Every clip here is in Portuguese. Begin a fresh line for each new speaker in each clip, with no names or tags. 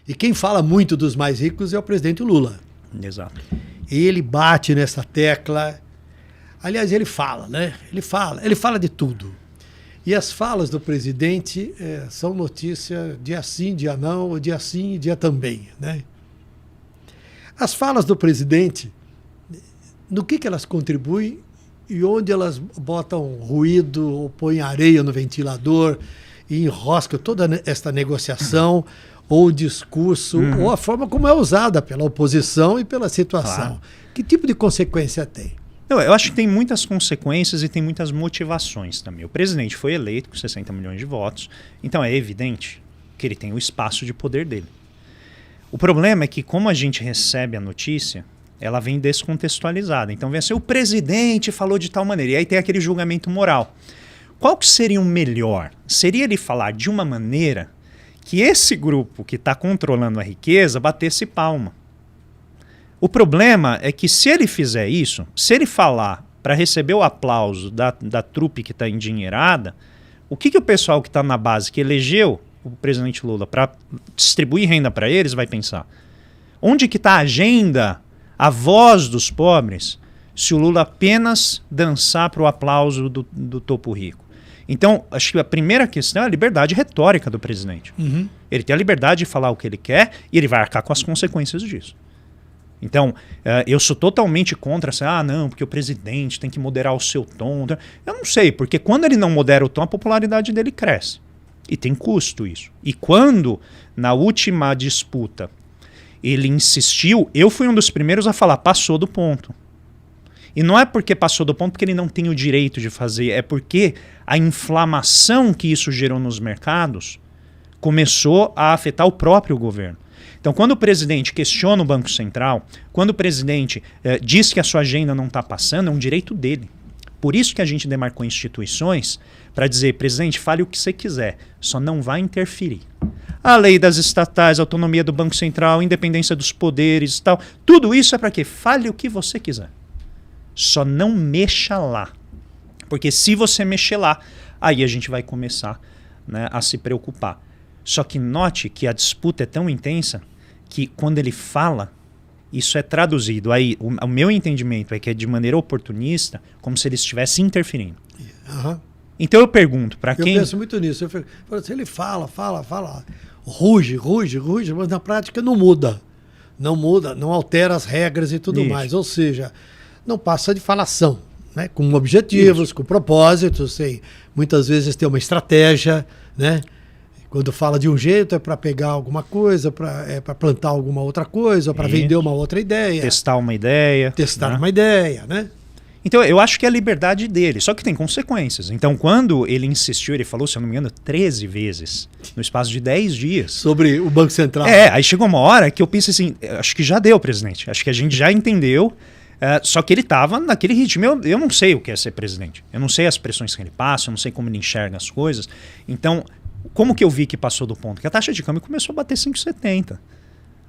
E quem fala muito dos mais ricos é o presidente Lula.
Exato.
Ele bate nessa tecla. Aliás, ele fala, né? Ele fala de tudo. E as falas do presidente são notícia dia sim, dia não, ou dia sim, dia também, né? As falas do presidente, no que elas contribuem e onde elas botam ruído ou põem areia no ventilador e enroscam toda esta negociação ou o discurso ou a forma como é usada pela oposição e pela situação. Claro. Que tipo de consequência tem?
Eu acho que tem muitas consequências e tem muitas motivações também. O presidente foi eleito com 60 milhões de votos, então é evidente que ele tem o espaço de poder dele. O problema é que, como a gente recebe a notícia, ela vem descontextualizada. Então vem assim, o presidente falou de tal maneira, e aí tem aquele julgamento moral. Qual que seria o melhor? Seria ele falar de uma maneira que esse grupo que está controlando a riqueza batesse palma. O problema é que se ele fizer isso, se ele falar para receber o aplauso da trupe que está endinheirada, o que o pessoal que está na base, que elegeu o presidente Lula para distribuir renda para eles, vai pensar? Onde que está a agenda, a voz dos pobres, se o Lula apenas dançar para o aplauso do topo rico? Então, acho que a primeira questão é a liberdade retórica do presidente. Ele tem a liberdade de falar o que ele quer e ele vai arcar com as consequências disso. Então, eu sou totalmente contra, assim, não, porque o presidente tem que moderar o seu tom. Eu não sei, porque quando ele não modera o tom, a popularidade dele cresce. E tem custo isso. E quando, na última disputa, ele insistiu, eu fui um dos primeiros a falar, passou do ponto. E não é porque passou do ponto porque ele não tem o direito de fazer, é porque a inflamação que isso gerou nos mercados começou a afetar o próprio governo. Então, quando o presidente questiona o Banco Central, quando o presidente diz que a sua agenda não está passando, é um direito dele. Por isso que a gente demarcou instituições para dizer, presidente, fale o que você quiser, só não vai interferir. A lei das estatais, a autonomia do Banco Central, independência dos poderes e tal, tudo isso é para quê? Fale o que você quiser. Só não mexa lá. Porque se você mexer lá, aí a gente vai começar, né, a se preocupar. Só que note que a disputa é tão intensa que quando ele fala, isso é traduzido. Aí, o meu entendimento é que é de maneira oportunista, como se ele estivesse interferindo. Então eu pergunto para quem...
Eu penso muito nisso. Eu falo, se ele fala, ruge, mas na prática não muda. Não muda, não altera as regras e tudo mais. Ou seja, não passa de falação, né? Com objetivos, com propósitos, muitas vezes tem uma estratégia, né? Quando fala de um jeito é para pegar alguma coisa, para plantar alguma outra coisa, para vender uma outra ideia.
Testar uma ideia.
Né?
Então eu acho que é a liberdade dele, só que tem consequências. Então quando ele insistiu, ele falou, se eu não me engano, 13 vezes, no espaço de 10 dias.
Sobre o Banco Central.
Aí chegou uma hora que eu pensei assim, acho que já deu, presidente. Acho que a gente já entendeu. Só que ele estava naquele ritmo. Eu não sei o que é ser presidente. Eu não sei as pressões que ele passa, eu não sei como ele enxerga as coisas. Então... Como que eu vi que passou do ponto? Que a taxa de câmbio começou a bater 5,70.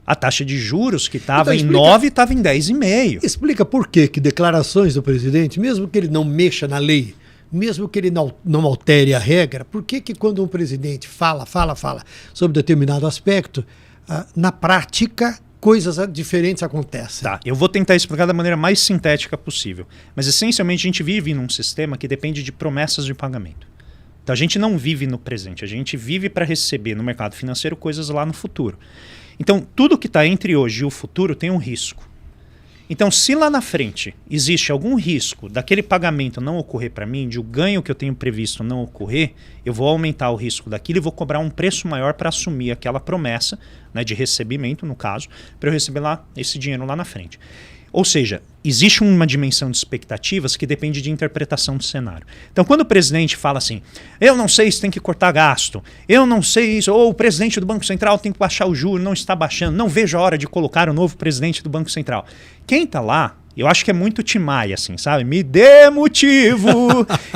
A taxa de juros que estava em 9 estava em 10,5.
Explica por que declarações do presidente, mesmo que ele não mexa na lei, mesmo que ele não altere a regra, por que quando um presidente fala sobre determinado aspecto, na prática coisas diferentes acontecem?
Tá, eu vou tentar explicar da maneira mais sintética possível. Mas essencialmente a gente vive num sistema que depende de promessas de pagamento. Então a gente não vive no presente, a gente vive para receber no mercado financeiro coisas lá no futuro. Então tudo que está entre hoje e o futuro tem um risco. Então se lá na frente existe algum risco daquele pagamento não ocorrer para mim, de o ganho que eu tenho previsto não ocorrer, eu vou aumentar o risco daquilo e vou cobrar um preço maior para assumir aquela promessa, né, de recebimento, no caso, para eu receber lá esse dinheiro lá na frente. Ou seja, existe uma dimensão de expectativas que depende de interpretação do cenário. Então, quando o presidente fala assim, eu não sei se tem que cortar gasto, eu não sei isso, ou o presidente do Banco Central tem que baixar o juro, não está baixando, não vejo a hora de colocar o novo presidente do Banco Central. Quem está lá, eu acho que é muito Tim Maia, assim, sabe? Me dê motivo!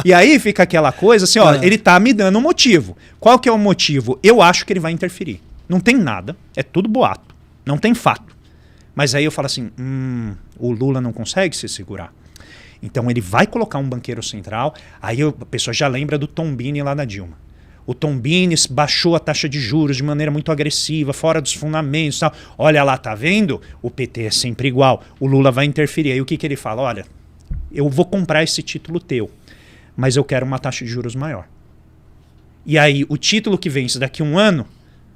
E aí fica aquela coisa assim, ó, ele está me dando um motivo. Qual que é o motivo? Eu acho que ele vai interferir. Não tem nada, é tudo boato, não tem fato. Mas aí eu falo assim, o Lula não consegue se segurar. Então ele vai colocar um banqueiro central, aí a pessoa já lembra do Tombini lá da Dilma. o Tom Bines baixou a taxa de juros de maneira muito agressiva, fora dos fundamentos, tal. Olha lá, tá vendo? O PT é sempre igual, o Lula vai interferir. Aí o que ele fala? Olha, eu vou comprar esse título teu, mas eu quero uma taxa de juros maior. E aí o título que vence daqui a 1 ano,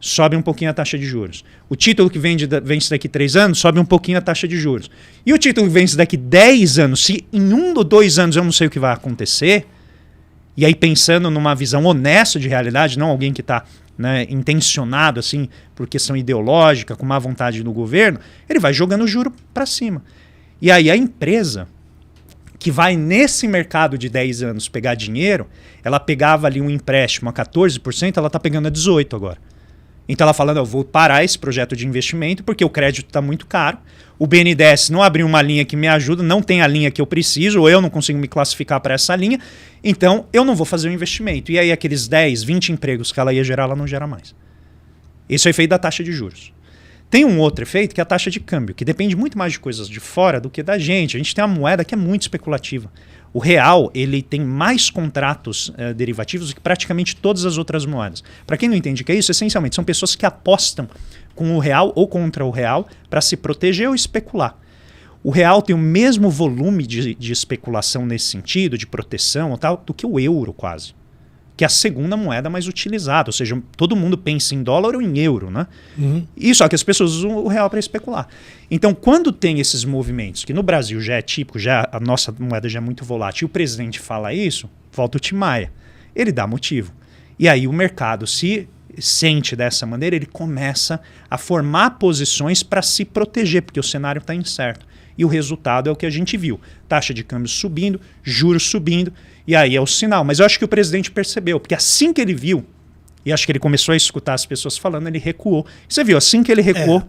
sobe um pouquinho a taxa de juros. O título que vence daqui 3 anos, sobe um pouquinho a taxa de juros. E o título que vence daqui 10 anos, se em 1 ou 2 anos eu não sei o que vai acontecer, e aí pensando numa visão honesta de realidade, não alguém que está, né, intencionado assim por questão ideológica, com má vontade do governo, ele vai jogando o juro para cima. E aí a empresa que vai nesse mercado de 10 anos pegar dinheiro, ela pegava ali um empréstimo a 14%, ela está pegando a 18% agora. Então ela falando, eu vou parar esse projeto de investimento porque o crédito está muito caro, o BNDES não abriu uma linha que me ajuda, não tem a linha que eu preciso, ou eu não consigo me classificar para essa linha, então eu não vou fazer o investimento. E aí aqueles 10, 20 empregos que ela ia gerar, ela não gera mais. Esse é o efeito da taxa de juros. Tem um outro efeito que é a taxa de câmbio, que depende muito mais de coisas de fora do que da gente. A gente tem uma moeda que é muito especulativa. O real, ele tem mais contratos derivativos do que praticamente todas as outras moedas. Para quem não entende o que é isso, essencialmente são pessoas que apostam com o real ou contra o real para se proteger ou especular. O real tem o mesmo volume de especulação nesse sentido, de proteção e tal, do que o euro quase, que é a segunda moeda mais utilizada. Ou seja, todo mundo pensa em dólar ou em euro, né? Uhum. E só que as pessoas usam o real para especular. Então, quando tem esses movimentos, que no Brasil já é típico, já a nossa moeda já é muito volátil, e o presidente fala isso, volta o Tim Maia. Ele dá motivo. E aí o mercado se sente dessa maneira, ele começa a formar posições para se proteger, porque o cenário está incerto. E o resultado é o que a gente viu. Taxa de câmbio subindo, juros subindo, e aí é o sinal. Mas eu acho que o presidente percebeu, porque assim que ele viu, e acho que ele começou a escutar as pessoas falando, ele recuou. Você viu, assim que ele recuou...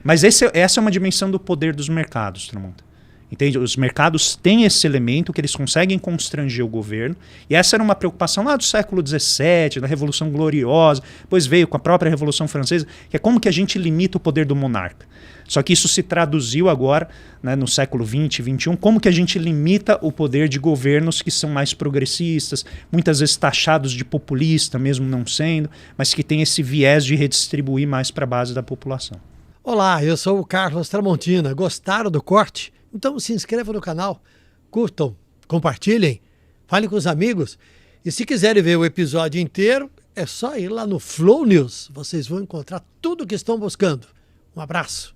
Mas essa é uma dimensão do poder dos mercados, Tramonta. Entende? Os mercados têm esse elemento que eles conseguem constranger o governo, e essa era uma preocupação lá do século XVII, da Revolução Gloriosa, depois veio com a própria Revolução Francesa, que é como que a gente limita o poder do monarca. Só que isso se traduziu agora, né, no século XX, XXI, como que a gente limita o poder de governos que são mais progressistas, muitas vezes taxados de populista, mesmo não sendo, mas que tem esse viés de redistribuir mais para a base da população.
Olá, eu sou o Carlos Tramontina. Gostaram do corte? Então se inscrevam no canal, curtam, compartilhem, falem com os amigos. E se quiserem ver o episódio inteiro, é só ir lá no Flow News. Vocês vão encontrar tudo o que estão buscando. Um abraço.